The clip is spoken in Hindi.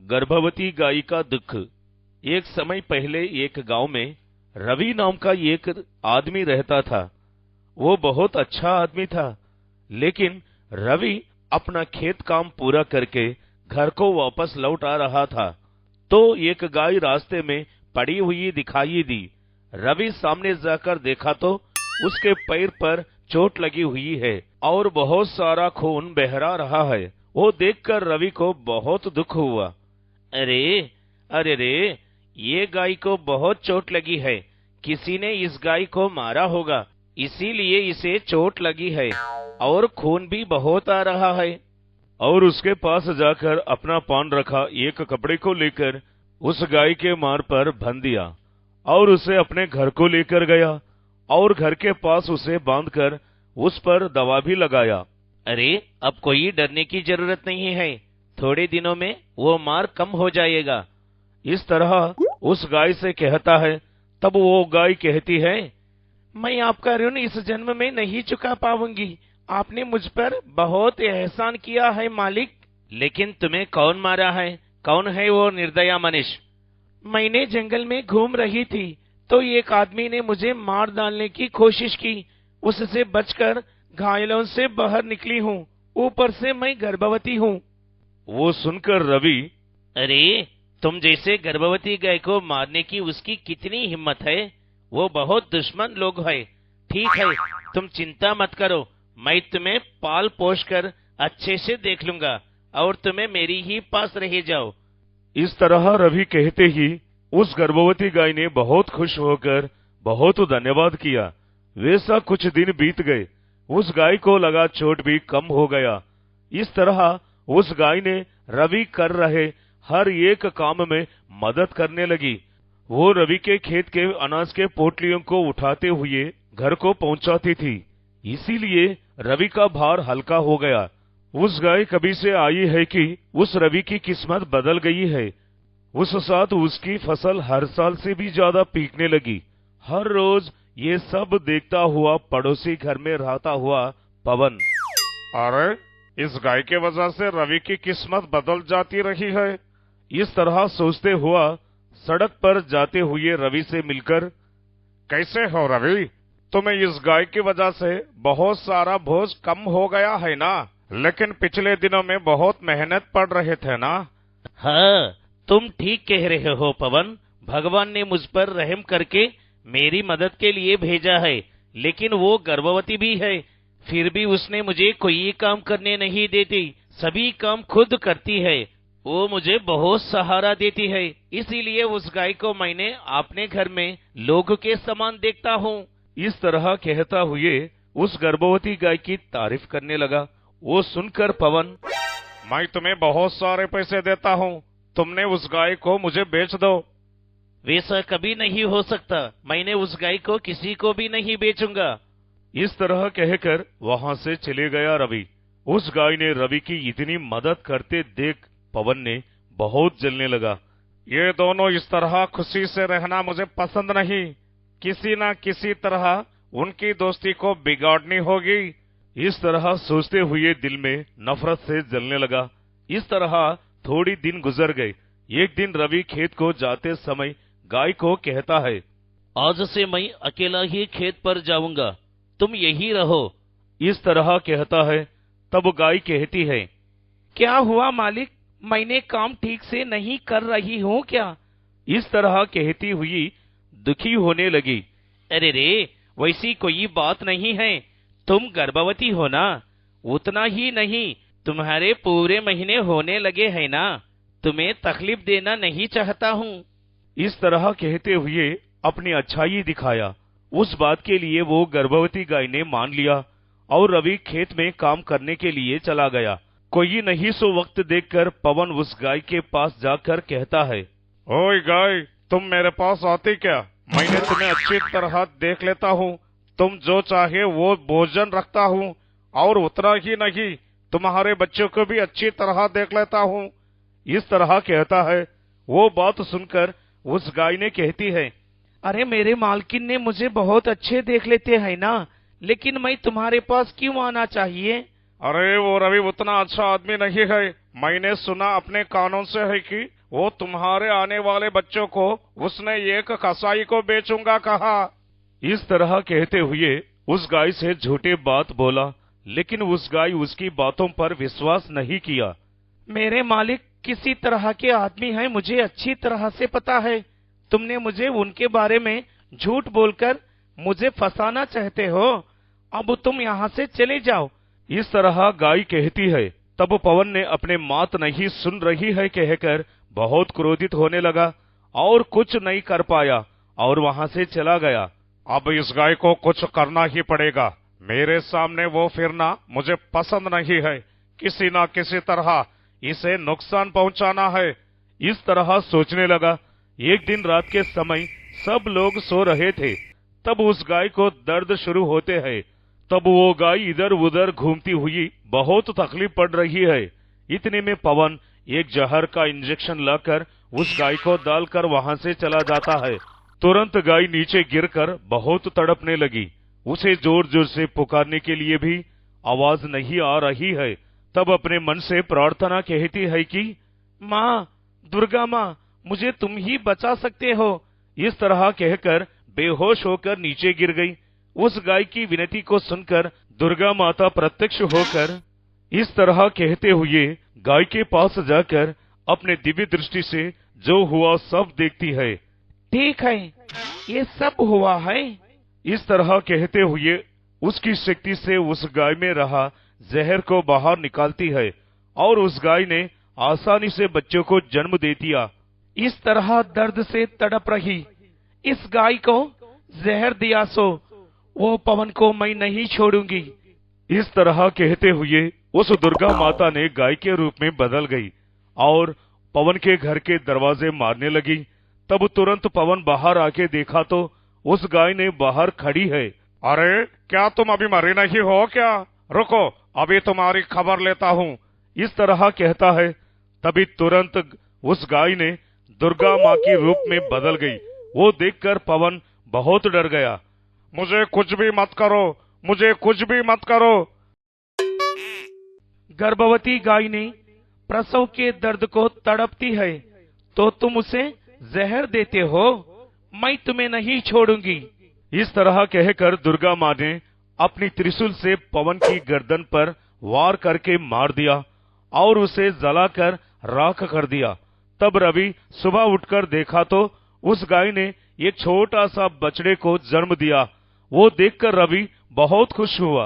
गर्भवती गाय का दुख। एक समय पहले एक गांव में रवि नाम का एक आदमी रहता था। वो बहुत अच्छा आदमी था, लेकिन रवि अपना खेत काम पूरा करके घर को वापस लौट आ रहा था, तो एक गाय रास्ते में पड़ी हुई दिखाई दी। रवि सामने जाकर देखा तो उसके पैर पर चोट लगी हुई है और बहुत सारा खून बह रहा है। वो देखकर रवि को बहुत दुख हुआ। अरे अरे रे, ये गाय को बहुत चोट लगी है। किसी ने इस गाय को मारा होगा, इसीलिए इसे चोट लगी है और खून भी बहुत आ रहा है। और उसके पास जाकर अपना पान रखा एक कपड़े को लेकर उस गाय के मार पर बंध दिया और उसे अपने घर को लेकर गया और घर के पास उसे बांधकर उस पर दवा भी लगाया। अरे, अब कोई डरने की जरूरत नहीं है, थोड़े दिनों में वो मार कम हो जाएगा। इस तरह उस गाय से कहता है। तब वो गाय कहती है, मैं आपका ऋण इस जन्म में नहीं चुका पाऊंगी। आपने मुझ पर बहुत एहसान किया है मालिक। लेकिन तुम्हें कौन मारा है? कौन है वो निर्दया मनुष्य? मैंने जंगल में घूम रही थी तो एक आदमी ने मुझे मार डालने की कोशिश की। उससे बचकर घायलों से बाहर निकली हूँ। ऊपर से मैं गर्भवती हूँ। वो सुनकर रवि, अरे, तुम जैसे गर्भवती गाय को मारने की उसकी कितनी हिम्मत है। वो बहुत दुश्मन लोग है। ठीक है, तुम चिंता मत करो, मैं तुम्हें पाल पोष कर अच्छे से देख लूंगा और तुम्हें मेरी ही पास रह जाओ। इस तरह रवि कहते ही उस गर्भवती गाय ने बहुत खुश होकर बहुत धन्यवाद किया। वैसा कुछ दिन बीत गए। उस गाय को लगा चोट भी कम हो गया। इस तरह उस गाय ने रवि कर रहे हर एक काम में मदद करने लगी। वो रवि के खेत के अनाज के पोटलियों को उठाते हुए घर को पहुंचाती थी, इसीलिए रवि का भार हल्का हो गया। उस गाय कभी से आई है कि उस रवि की किस्मत बदल गई है। उस साथ उसकी फसल हर साल से भी ज्यादा पीकने लगी। हर रोज ये सब देखता हुआ पड़ोसी घर में रहता हुआ पवन, अरे, इस गाय के वजह से रवि की किस्मत बदल जाती रही है। इस तरह सोचते हुआ सड़क पर जाते हुए रवि से मिलकर, कैसे हो रवि? तुम्हें इस गाय की वजह से बहुत सारा बोझ कम हो गया है ना? लेकिन पिछले दिनों में बहुत मेहनत पड़ रहे थे ना? हाँ, तुम ठीक कह रहे हो पवन। भगवान ने मुझ पर रहम करके मेरी मदद के लिए भेजा है, लेकिन वो गर्भवती भी है। फिर भी उसने मुझे कोई काम करने नहीं देती, सभी काम खुद करती है। वो मुझे बहुत सहारा देती है, इसीलिए उस गाय को मैंने अपने घर में लोग के समान देखता हूँ। इस तरह कहता हुए उस गर्भवती गाय की तारीफ करने लगा। वो सुनकर पवन, मैं तुम्हें बहुत सारे पैसे देता हूँ, तुमने उस गाय को मुझे बेच दो। वैसा कभी नहीं हो सकता, मैंने उस गाय को किसी को भी नहीं बेचूंगा। इस तरह कहकर वहां से चले गया रवि। उस गाय ने रवि की इतनी मदद करते देख पवन ने बहुत जलने लगा। ये दोनों इस तरह खुशी से रहना मुझे पसंद नहीं। किसी न किसी तरह उनकी दोस्ती को बिगाड़नी होगी। इस तरह सोचते हुए दिल में नफरत से जलने लगा। इस तरह थोड़ी दिन गुजर गए। एक दिन रवि खेत को जाते समय गाय को कहता है, आज से मैं अकेला ही खेत पर जाऊंगा, तुम यही रहो। इस तरह कहता है। तब गाय कहती है, क्या हुआ मालिक, मैंने काम ठीक से नहीं कर रही हूँ क्या? इस तरह कहती हुई दुखी होने लगी। अरे रे, वैसी कोई बात नहीं है, तुम गर्भवती हो ना। उतना ही नहीं, तुम्हारे पूरे महीने होने लगे हैं ना, तुम्हें तकलीफ देना नहीं चाहता हूँ। इस तरह कहते हुए अपनी अच्छाई दिखाया। उस बात के लिए वो गर्भवती गाय ने मान लिया और रवि खेत में काम करने के लिए चला गया। कोई नहीं सो वक्त देखकर पवन उस गाय के पास जाकर कहता है, ओए गाय, तुम मेरे पास आती क्या? मैंने तुम्हें अच्छी तरह देख लेता हूँ, तुम जो चाहे वो भोजन रखता हूँ और उतना ही नहीं, तुम्हारे बच्चों को भी अच्छी तरह देख लेता हूँ। इस तरह कहता है। वो बात सुनकर उस गाय ने कहती है, अरे मेरे मालकिन ने मुझे बहुत अच्छे देख लेते हैं ना, लेकिन मैं तुम्हारे पास क्यों आना चाहिए? अरे, वो रवि उतना अच्छा आदमी नहीं है, मैंने सुना अपने कानों से है कि वो तुम्हारे आने वाले बच्चों को उसने एक कसाई को बेचूंगा कहा। इस तरह कहते हुए उस गाय से झूठी बात बोला, लेकिन उस गाय उसकी बातों पर विश्वास नहीं किया। मेरे मालिक किसी तरह के आदमी हैं, मुझे अच्छी तरह से पता है। तुमने मुझे उनके बारे में झूठ बोलकर मुझे फंसाना चाहते हो। अब तुम यहाँ से चले जाओ। इस तरह गाय कहती है। तब पवन ने अपने मात नहीं सुन रही है कहकर बहुत क्रोधित होने लगा और कुछ नहीं कर पाया और वहाँ से चला गया। अब इस गाय को कुछ करना ही पड़ेगा। मेरे सामने वो फिरना मुझे पसंद नहीं है। किसी न किसी तरह इसे नुकसान पहुंचाना है। इस तरह सोचने लगा। एक दिन रात के समय सब लोग सो रहे थे, तब उस गाय को दर्द शुरू होते हैं। तब वो गाय इधर उधर घूमती हुई बहुत तकलीफ पड़ रही है। इतने में पवन एक जहर का इंजेक्शन लाकर उस गाय को डालकर वहां से चला जाता है। तुरंत गाय नीचे गिरकर बहुत तड़पने लगी। उसे जोर जोर से पुकारने के लिए भी आवाज नहीं आ रही है। तब अपने मन से प्रार्थना कहती है कि माँ, दुर्गा माँ, मुझे तुम ही बचा सकते हो। इस तरह कहकर बेहोश होकर नीचे गिर गई। उस गाय की विनती को सुनकर दुर्गा माता प्रत्यक्ष होकर इस तरह कहते हुए गाय के पास जाकर अपने दिव्य दृष्टि से जो हुआ सब देखती है। ठीक है, ये सब हुआ है। इस तरह कहते हुए उसकी शक्ति से उस गाय में रहा जहर को बाहर निकालती है और उस गाय ने आसानी से बच्चों को जन्म दे दिया। इस तरह दर्द से तड़प रही इस गाय को जहर दिया सो वो पवन को मैं नहीं छोड़ूंगी। इस तरह कहते हुए उस दुर्गा माता ने गाय के रूप में बदल गई और पवन के घर के दरवाजे मारने लगी। तब तुरंत पवन बाहर आके देखा तो उस गाय ने बाहर खड़ी है। अरे, क्या तुम अभी मरे नहीं हो क्या? रुको, अभी तुम्हारी खबर लेता हूँ। इस तरह कहता है। तभी तुरंत उस गाय ने दुर्गा माँ के रूप में बदल गई। वो देखकर पवन बहुत डर गया। मुझे कुछ भी मत करो, मुझे कुछ भी मत करो। गर्भवती गाय ने प्रसव के दर्द को तड़पती है तो तुम उसे जहर देते हो। मैं तुम्हें नहीं छोड़ूंगी। इस तरह कहकर दुर्गा माँ ने अपनी त्रिशूल से पवन की गर्दन पर वार करके मार दिया और उसे जलाकर राख कर दिया। तब रवि सुबह उठकर देखा तो उस गाय ने एक छोटा सा बछड़े को जन्म दिया। वो देखकर रवि बहुत खुश हुआ।